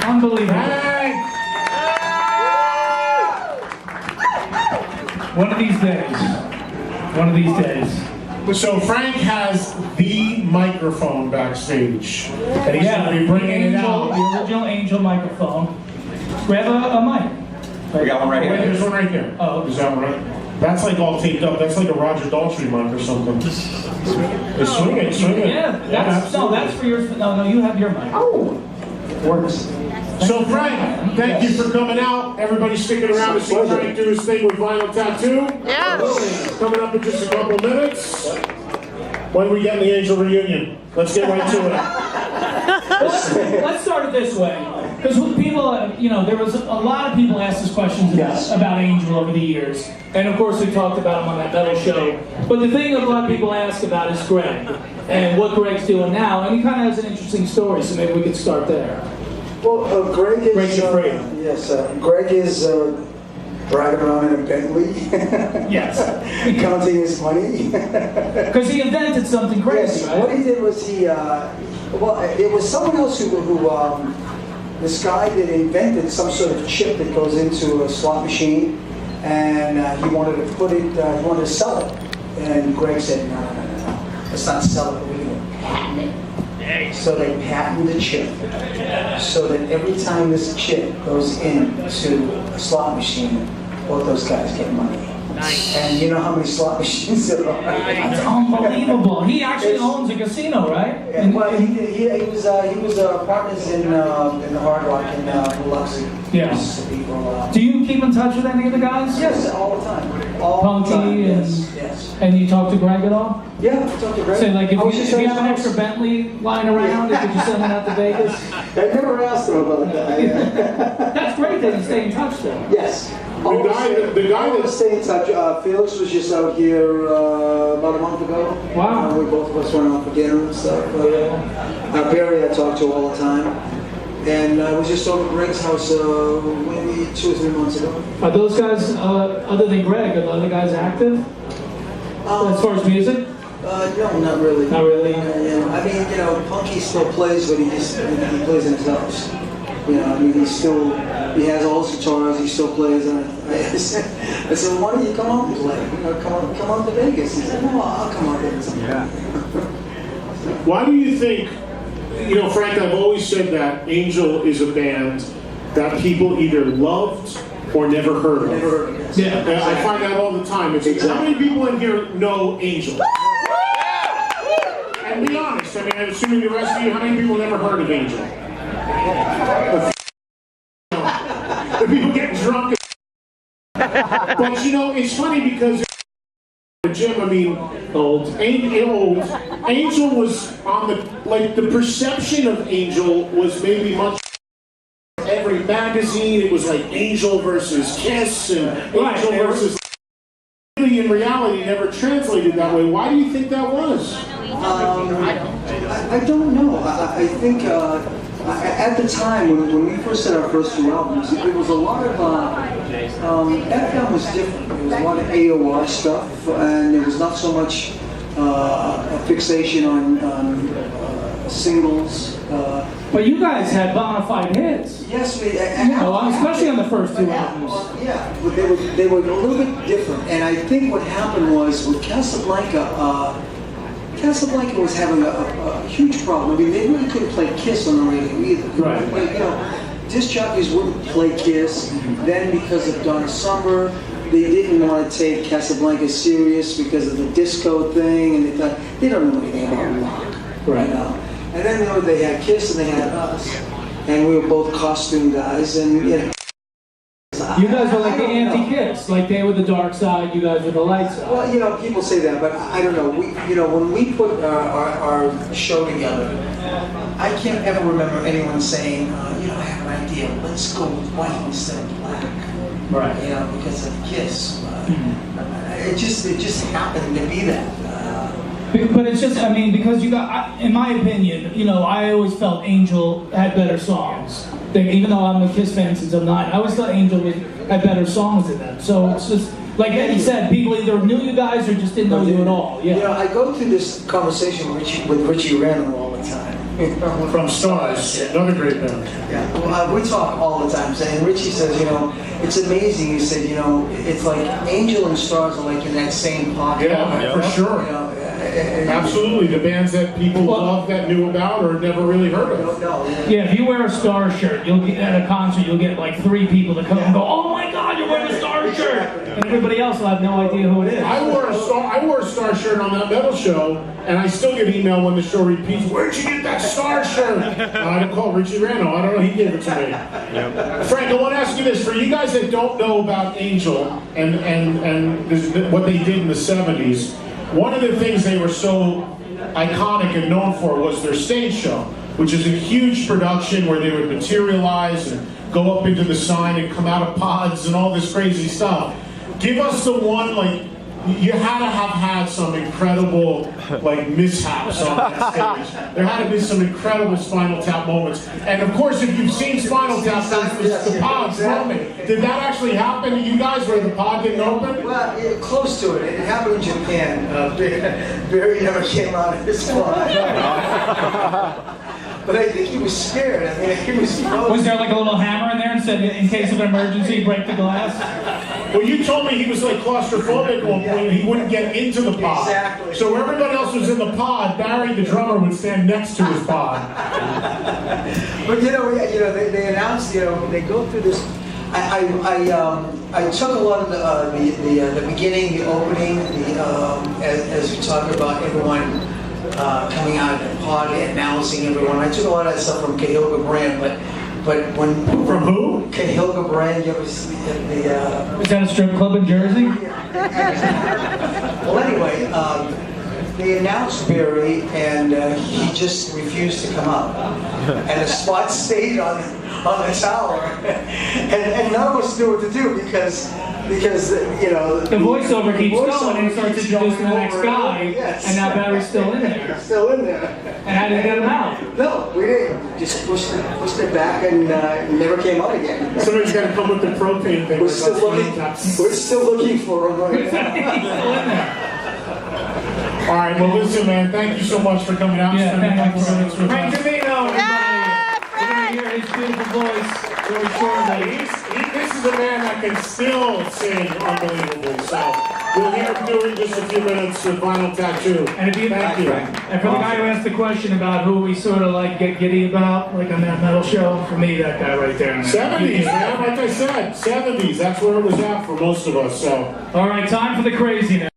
Unbelievable. Frank! One of these days. One of these days. So Frank has the microphone backstage, and he's going to be bringing it out. The original Angel microphone. Grab a mic. We got one right here. There's one right here. Oh, is that one right? That's like all taped up. That's like a Roger Daltrey mic or something. It's swinging, swinging. Yeah, that's for your. No, you have your mic. Oh, works. So Frank, thank you for coming out. Everybody sticking around to see Frank do his thing with Vinyl Tattoo. Yes. Coming up in just a couple minutes. When are we getting the Angel reunion? Let's get right to it. Let's start it this way. Because people, there was a lot of people asked us questions about Angel over the years. And of course we talked about him on that metal show. But the thing a lot of people ask about is Greg. And what Greg's doing now. And he kind of has an interesting story, so maybe we could start there. Well, Greg is... Greg is driving around in a Bentley. Yes. Counting his money. Because he invented something crazy, right? What he did was it was someone else who this guy that invented some sort of chip that goes into a slot machine, and he wanted to he wanted to sell it. And Greg said, no, let's not sell it, we're going to patent it. So they patented the chip, so that every time this chip goes into a slot machine, both those guys get money. Nice. And you know how many slot machines there are? That's unbelievable. He actually owns a casino, right? And well, he was partners in the Hard Rock in Biloxi. Yes. Do you keep in touch with any of the guys? Yes, all the time. All Punky the time. and yes. And you talk to Greg at all? Yeah, I talk to Greg. Say like if you have an extra Bentley lying around, could you send it out to Vegas? I never asked him about that. That's great that you stay in touch though. Yes. The guy that stay in touch. Felix was just out here about a month ago. Wow. We both of us went out for dinner and stuff. Barry I talk to all the time. And I was just over at Greg's house maybe 2 or 3 months ago. Are those guys, other than Greg, are the other guys active? As far as music? No, not really. Not really? I mean, Punky still plays, but he plays in his house. I mean, he has all his guitars, he still plays, and I said, why don't you come out and play? Come out to Vegas. He said, no, I'll come out there. Yeah. Why do you think, Frank, I've always said that Angel is a band that people either loved or never heard of. Never heard of. Yeah. I find that all the time. It's how many people in here know Angel? And be honest, I mean, I'm assuming the rest of you, how many people never heard of Angel? The people getting drunk. But it's funny because Jim, I mean, Angel was on the perception of Angel was maybe much. Every magazine, it was like Angel versus Kiss and Angel versus. Really, in reality, never translated that way. Why do you think that was? I don't know. I think at the time when we first did our first 2 albums, it was a lot of FM was different. There was a lot of AOR stuff, and there was not so much a fixation on singles. But you guys had bona fide hits. Yes, we. Especially on the first 2 albums. Yeah, but they were a little bit different. And I think what happened was with Casablanca. Casablanca was having a huge problem. I mean, they really couldn't play Kiss on the radio either. Right. Disc jockeys wouldn't play Kiss. Then, because of Donna Summer, they didn't want to take Casablanca serious because of the disco thing, and they thought they don't know anything about rock. Right. And then they had Kiss and they had us, and we were both costume guys, and You guys were like the anti-Kiss, like they were the dark side, you guys were the light side. Well, people say that, but I don't know. When we put our show together, I can't ever remember anyone saying, I have an idea, let's go with white instead of black. Right. Because of Kiss. It just happened to be that. But it's just, because you got, in my opinion, I always felt Angel had better songs. Even though I'm a Kiss fan since I'm 9, I always thought Angel had better songs than them. So it's just, like Eddie said, people either knew you guys or just didn't know you at all. Yeah. I go through this conversation with Richie Randall all the time. From Stars, another great band. Yeah, well, we talk all the time, and Richie says, you know, it's amazing. He said, you know, it's like Angel and Stars are like in that same pocket. Yeah, for sure. You know, absolutely, the bands that people love that knew about or never really heard of. Yeah, if you wear a Star shirt, you'll get at a concert. You'll get like 3 people to come and go, "Oh my God, you're wearing a Star shirt!" And everybody else will have no idea who it is. I wore a Star shirt on that metal show, and I still get email when the show repeats. Where'd you get that Star shirt? I don't call Richie Rano. I don't know. He gave it to me. Frank, I want to ask you this: for you guys that don't know about Angel and what they did in the '70s. One of the things they were so iconic and known for was their stage show, which is a huge production where they would materialize and go up into the sign and come out of pods and all this crazy stuff. Give us the one, like, you had to have had some incredible, like, mishaps on that stage. There had to be some incredible Spinal Tap moments. And of course, if you've seen Spinal Tap, there's the pods roaming. Did that actually happen to you guys where the pod didn't open? Well, close to it. It happened in Japan. Barry never came out of his pod. But I think he was scared. I mean, he was frozen. Was there like a little hammer in there and said, in case of an emergency, break the glass? Well, you told me he was like claustrophobic at one point and he wouldn't get into the pod. Exactly. So where everybody else was in the pod, Barry, the drummer, would stand next to his pod. But you know, they announced, you know, they go through this. I took a lot of the beginning, the opening, as we talk about everyone coming out of the pod and announcing everyone. I took a lot of that stuff from Cahill Brand, but when From who? Cahill Brand, you ever see the Is that a strip club in Jersey? well, anyway, they announced Barry, and he just refused to come up, and the spot stayed on the tower, and none of us knew what to do because you know The voiceover keeps going and starts introducing the next guy, and now Barry's still in there. Still in there. And how did you get him out? No, we didn't. Just pushed it back and never came out again. Somebody's got to come with the propane thing. We're still looking for him right now. All right, well, listen, man, thank you so much for coming out. Yeah, spending a couple thank you. minutes with Frank us. DiMino, everybody. We're going to hear his beautiful voice very shortly. This is a man that can still sing unbelievably. So we'll hear him doing just a few minutes with Vinyl Tattoo. And if you, Thank you. And for the guy who asked the question about who we sort of like get giddy about, like on that metal show, for me, that guy right there. 70s, man, like I said, 70s. That's where it was at for most of us. So. All right, time for the craziness.